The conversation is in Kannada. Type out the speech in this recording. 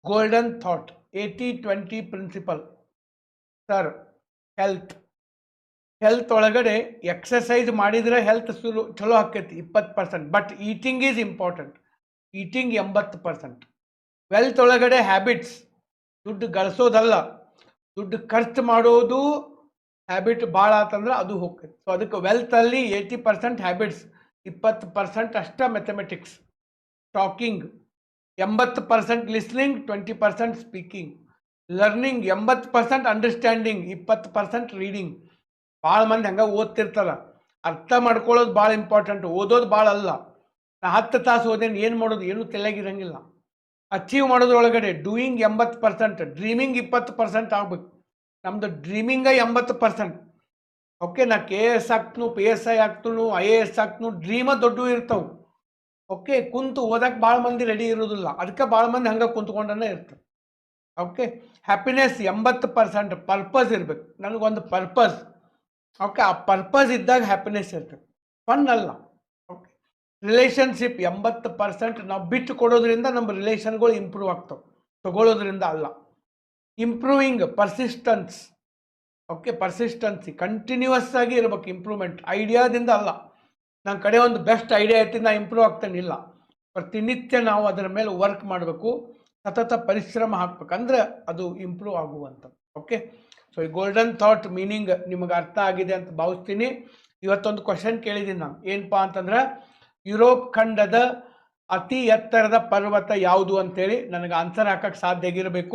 Golden thought 80-20 principle sir. Health ಒಳಗಡೆ ಎಕ್ಸಸೈಸ್ ಮಾಡಿದರೆ ಹೆಲ್ತ್ ಚಲೋ ಆಕೈತಿ 20%. But eating is important. Eating 80%. Wealth ಒಳಗಡೆ ಹ್ಯಾಬಿಟ್ಸ್, ದುಡ್ಡು ಗಳಿಸೋದಲ್ಲ, ದುಡ್ಡು ಖರ್ಚು ಮಾಡೋದು ಹ್ಯಾಬಿಟ್ ಭಾಳ ಆತಂದ್ರೆ ಅದು ಹೋಗ್ತೈತೆ. ಸೊ ಅದಕ್ಕೆ ವೆಲ್ತಲ್ಲಿ 80% ಹ್ಯಾಬಿಟ್ಸ್, 20% ಅಷ್ಟ mathematics. Talking 80% listening, 20% speaking. Learning 80% understanding, 20% reading. ಭಾಳ ಮಂದಿ ಹಂಗೆ ಓದ್ತಿರ್ತಾರ, ಅರ್ಥ ಮಾಡ್ಕೊಳ್ಳೋದು ಭಾಳ ಇಂಪಾರ್ಟೆಂಟ್, ಓದೋದು ಭಾಳ ಅಲ್ಲ. ನಾ 10 ತಾಸು ಓದೇನು ಏನು ಮಾಡೋದು, ಏನೂ ತಲೆಯಾಗಿರಂಗಿಲ್ಲ. ಅಚೀವ್ ಮಾಡೋದ್ರೊಳಗಡೆ ಡೂಯಿಂಗ್ 80%, ಡ್ರೀಮಿಂಗ್ 20% ಆಗ್ಬೇಕು. ನಮ್ಮದು ಡ್ರೀಮಿಂಗ 80%. ಓಕೆ, ನಾ KS ಆಗ್ತನು, PSI ಆಗ್ತನು, IAS ಆಗ್ತನು, ಡ್ರೀಮ ದೊಡ್ಡ ಇರ್ತಾವೆ. ಓಕೆ, ಕುಂತು ಓದಕ್ಕೆ ಭಾಳ ಮಂದಿ ರೆಡಿ ಇರೋದಿಲ್ಲ, ಅದಕ್ಕೆ ಭಾಳ ಮಂದಿ ಹಂಗೆ ಕುಂತ್ಕೊಂಡೇ ಇರ್ತಾರೆ. Okay, happiness 80%. ಪರ್ಪಸ್ ಇರ್ಬೇಕು, ನನಗೊಂದು ಪರ್ಪಸ್. ಓಕೆ, ಆ ಪರ್ಪಸ್ ಇದ್ದಾಗ ಹ್ಯಾಪಿನೆಸ್ ಇರ್ತದೆ, ಫನ್ ಅಲ್ಲ. Okay, relationship 80%. ನಾವು ಬಿಟ್ಟು ಕೊಡೋದ್ರಿಂದ ನಮ್ಮ ರಿಲೇಷನ್ಗಳು ಇಂಪ್ರೂವ್ ಆಗ್ತವೆ, ತಗೊಳ್ಳೋದ್ರಿಂದ ಅಲ್ಲ. Improving persistence. ಓಕೆ, ಪರ್ಸಿಸ್ಟೆನ್ಸಿ ಕಂಟಿನ್ಯೂಸ್ ಆಗಿ ಇರ್ಬೇಕು. ಇಂಪ್ರೂವ್ಮೆಂಟ್ ಐಡಿಯಾದಿಂದ ಅಲ್ಲ, ನನ್ನ ಕಡೆ ಒಂದು ಬೆಸ್ಟ್ ಐಡಿಯಾ ಐತಿ ನಾ ಇಂಪ್ರೂವ್ ಆಗ್ತೇನೆ, ಇಲ್ಲ. ಪ್ರತಿನಿತ್ಯ ನಾವು ಅದರ ಮೇಲೆ ವರ್ಕ್ ಮಾಡಬೇಕು, ಸತತ ಪರಿಶ್ರಮ ಹಾಕ್ಬೇಕಂದ್ರೆ ಅದು ಇಂಪ್ರೂವ್ ಆಗುವಂಥದ್ದು. ಓಕೆ, ಸೊ ಈ ಗೋಲ್ಡನ್ ಥಾಟ್ ಮೀನಿಂಗ್ ನಿಮಗೆ ಅರ್ಥ ಆಗಿದೆ ಅಂತ ಭಾವಿಸ್ತೀನಿ. ಇವತ್ತೊಂದು ಕ್ವಶನ್ ಕೇಳಿದ್ದೀನಿ ನಾನು, ಏನಪ್ಪಾ ಅಂತಂದ್ರೆ ಯುರೋಪ್ ಖಂಡದ ಅತಿ ಎತ್ತರದ ಪರ್ವತ ಯಾವುದು ಅಂತೇಳಿ ನನಗೆ ಆನ್ಸರ್ ಹಾಕಕ್ಕೆ ಸಾಧ್ಯ ಆಗಿರಬೇಕು.